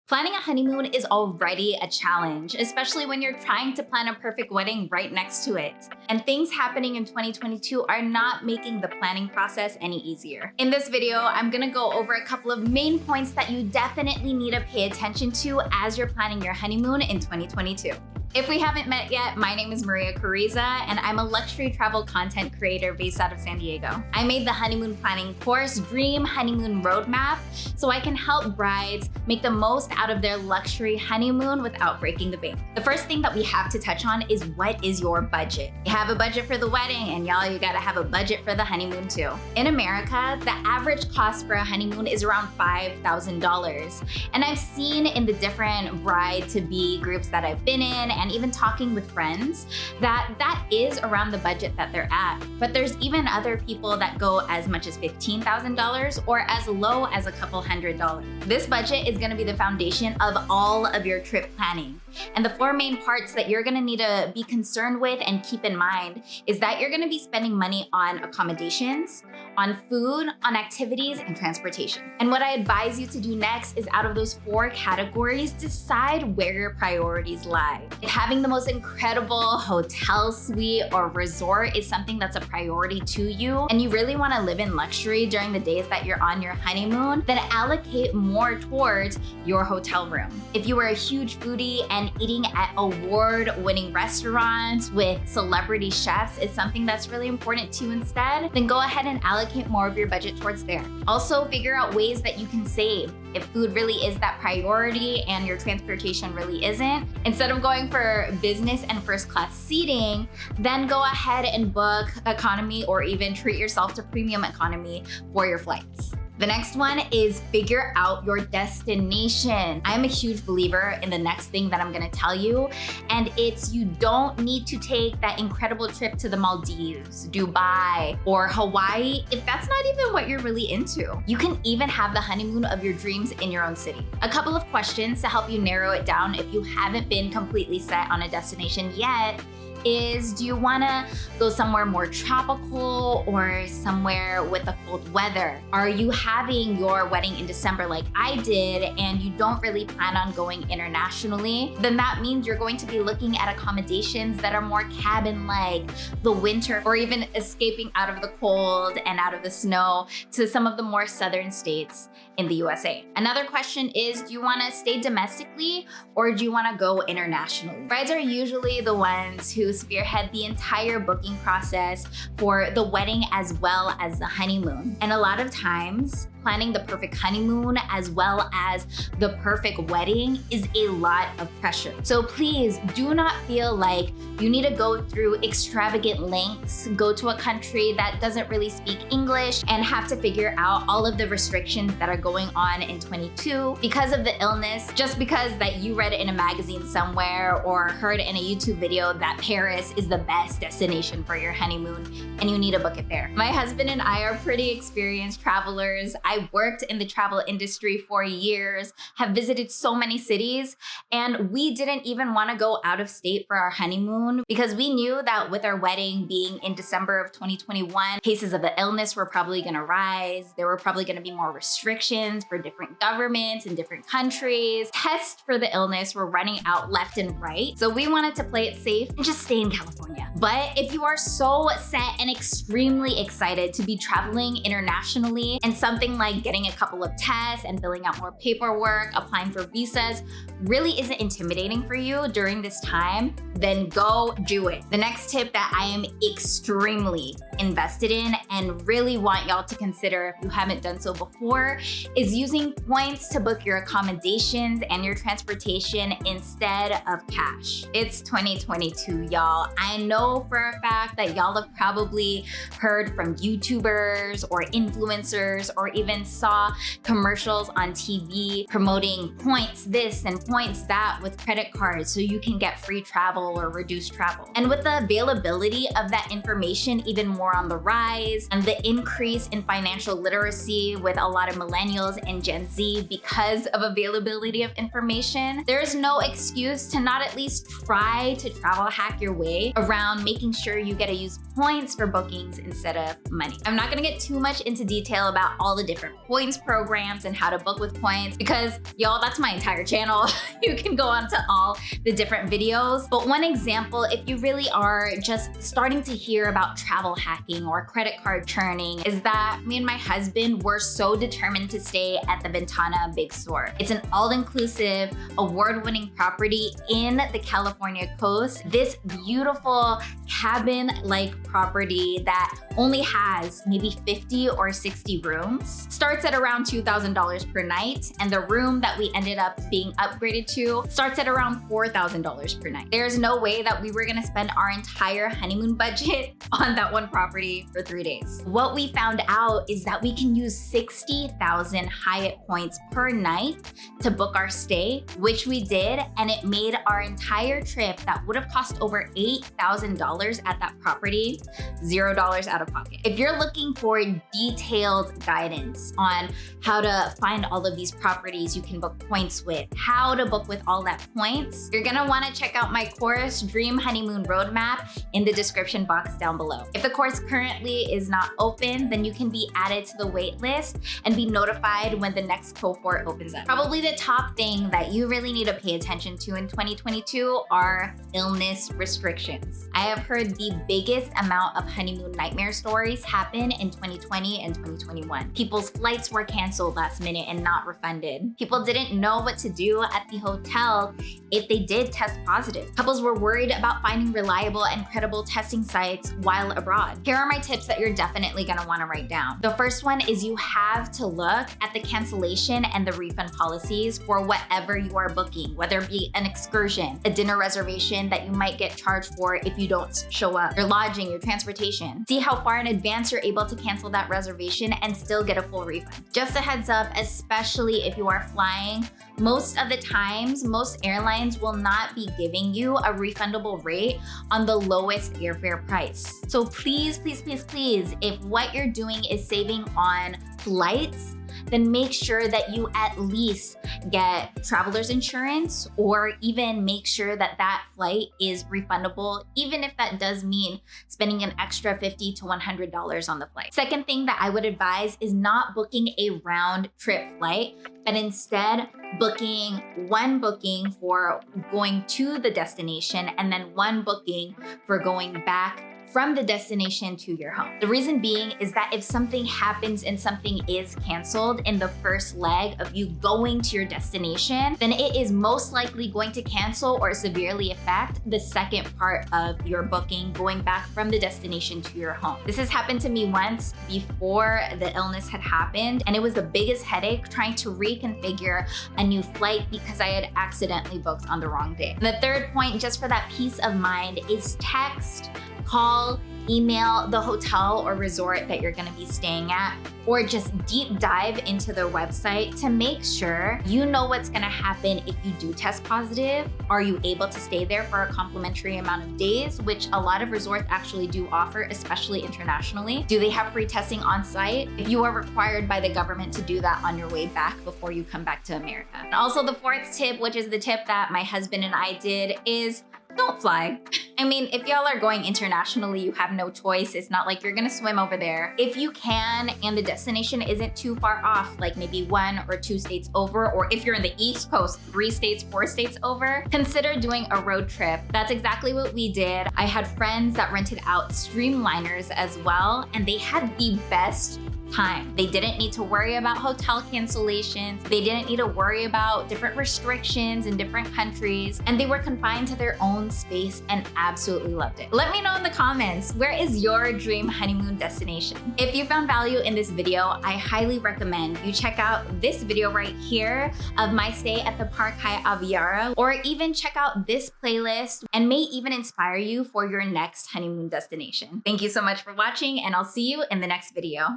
Planning a honeymoon is already a challenge, especially when you're trying to plan a perfect wedding right next to it. And things happening in 2022 are not making the planning process any easier. In this video, I'm gonna go over a couple of main points that you definitely need to pay attention to as you're planning your honeymoon in 2022. If we haven't met yet, my name is Maria Carriza, and I'm a luxury travel content creator based out of San Diego. I made the honeymoon planning course, Dream Honeymoon Roadmap, so I can help brides make the most out of their luxury honeymoon without breaking the bank. The first thing that we have to touch on is what is your budget? You have a budget for the wedding, and y'all, you gotta have a budget for the honeymoon too. In America, the average cost for a honeymoon is around $5,000. And I've seen in the different bride-to-be groups that I've been in, and even talking with friends, that is around the budget that they're at. But there's even other people that go as much as $15,000 or as low as a couple $100s. This budget is gonna be the foundation of all of your trip planning. And the four main parts that you're gonna need to be concerned with and keep in mind is that you're gonna be spending money on accommodations, on food, on activities, and transportation. And what I advise you to do next is, out of those four categories, decide where your priorities lie. If having the most incredible hotel suite or resort is something that's a priority to you, and you really wanna live in luxury during the days that you're on your honeymoon, then allocate more towards your hotel room. If you are a huge foodie and eating at award-winning restaurants with celebrity chefs is something that's really important to you instead, then go ahead and allocate more of your budget towards there. Also, figure out ways that you can save. If food really is that priority and your transportation really isn't, instead of going for business and first class seating, then go ahead and book economy or even treat yourself to premium economy for your flights. The next one is figure out your destination. I'm a huge believer in the next thing that I'm gonna tell you, and it's you don't need to take that incredible trip to the Maldives, Dubai, or Hawaii if that's not even what you're really into. You can even have the honeymoon of your dreams in your own city. A couple of questions to help you narrow it down if you haven't been completely set on a destination yet is, do you wanna go somewhere more tropical or somewhere with the cold weather? Are you having your wedding in December like I did and you don't really plan on going internationally? Then that means you're going to be looking at accommodations that are more cabin-like, the winter, or even escaping out of the cold and out of the snow to some of the more southern states in the USA. Another question is, do you wanna stay domestically or do you wanna go internationally? Brides are usually the ones who spearhead the entire booking process for the wedding as well as the honeymoon. And a lot of times, planning the perfect honeymoon as well as the perfect wedding is a lot of pressure. So please do not feel like you need to go through extravagant lengths, go to a country that doesn't really speak English, and have to figure out all of the restrictions that are going on in 22 because of the illness, just because that you read it in a magazine somewhere or heard in a YouTube video that Paris is the best destination for your honeymoon and you need to book it there. My husband and I are pretty experienced travelers. I worked in the travel industry for years, have visited so many cities, and we didn't even want to go out of state for our honeymoon because we knew that with our wedding being in December of 2021, cases of the illness were probably going to rise. There were probably going to be more restrictions for different governments in different countries. Tests for the illness were running out left and right. So we wanted to play it safe and just stay in California. But if you are so set and extremely excited to be traveling internationally, and something like getting a couple of tests and filling out more paperwork, applying for visas really isn't intimidating for you during this time, then go do it. The next tip that I am extremely invested in and really want y'all to consider if you haven't done so before is using points to book your accommodations and your transportation instead of cash. It's 2022, y'all. I know for a fact that y'all have probably heard from YouTubers or influencers or even saw commercials on TV promoting points this and points that with credit cards so you can get free travel or reduced travel. And with the availability of that information even more on the rise and the increase in financial literacy with a lot of millennials and Gen Z because of availability of information, there's no excuse to not at least try to travel hack your way around making sure you get to use points for bookings instead of money. I'm not gonna get too much into detail about all the different different points programs and how to book with points, because y'all, that's my entire channel. You can go on to all the different videos. But one example, if you really are just starting to hear about travel hacking or credit card churning, is that me and my husband were so determined to stay at the Ventana Big Sur. It's an all-inclusive, award-winning property in the California coast. This beautiful cabin-like property that only has maybe 50 or 60 rooms starts at around $2,000 per night, and the room that we ended up being upgraded to starts at around $4,000 per night. There's no way that we were gonna spend our entire honeymoon budget on that one property for 3 days. What we found out is that we can use 60,000 Hyatt points per night to book our stay, which we did, and it made our entire trip that would have cost over $8,000 at that property, $0 out of pocket. If you're looking for detailed guidance on how to find all of these properties you can book points with, how to book with all that points, you're gonna wanna check out my course, Dream Honeymoon Roadmap, in the description box down below. If the course currently is not open, then you can be added to the wait list and be notified when the next cohort opens up. Probably the top thing that you really need to pay attention to in 2022 are illness restrictions. I have heard the biggest amount of honeymoon nightmare stories happen in 2020 and 2021. People's flights were canceled last minute and not refunded. People didn't know what to do at the hotel if they did test positive. Couples were worried about finding reliable and credible testing sites while abroad. Here are my tips that you're definitely gonna wanna write down. The first one is you have to look at the cancellation and the refund policies for whatever you are booking, whether it be an excursion, a dinner reservation that you might get charged for if you don't show up, your lodging, your transportation. See how far in advance you're able to cancel that reservation and still get a full refund. Just a heads up, especially if you are flying, most of the times, most airlines will not be giving you a refundable rate on the lowest airfare price. So please, please, please, please, if what you're doing is saving on flights, then make sure that you at least get traveler's insurance, or even make sure that that flight is refundable, even if that does mean spending an extra $50 to $100 on the flight. Second thing that I would advise is not booking a round trip flight, but instead booking one booking for going to the destination and then one booking for going back from the destination to your home. The reason being is that if something happens and something is canceled in the first leg of you going to your destination, then it is most likely going to cancel or severely affect the second part of your booking, going back from the destination to your home. This has happened to me once before the illness had happened, and it was the biggest headache trying to reconfigure a new flight because I had accidentally booked on the wrong day. And the third point, just for that peace of mind, is text, call, email the hotel or resort that you're gonna be staying at, or just deep dive into their website to make sure you know what's gonna happen if you do test positive. Are you able to stay there for a complimentary amount of days, which a lot of resorts actually do offer, especially internationally? Do they have free testing on site? If you are required by the government to do that on your way back before you come back to America. And also the fourth tip, which is the tip that my husband and I did, is don't fly. I mean, if y'all are going internationally, you have no choice. It's not like you're gonna swim over there. If you can, and the destination isn't too far off, like maybe 1 or 2 states over, or if you're in the East Coast, 3 states, 4 states over, consider doing a road trip. That's exactly what we did. I had friends that rented out streamliners as well, and they had the best time. They didn't need to worry about hotel cancellations. They didn't need to worry about different restrictions in different countries, and they were confined to their own space and absolutely loved it. Let me know in the comments, where is your dream honeymoon destination? If you found value in this video, I highly recommend you check out this video right here of my stay at the Park Hyatt Aviara, or even check out this playlist and may even inspire you for your next honeymoon destination. Thank you so much for watching, and I'll see you in the next video.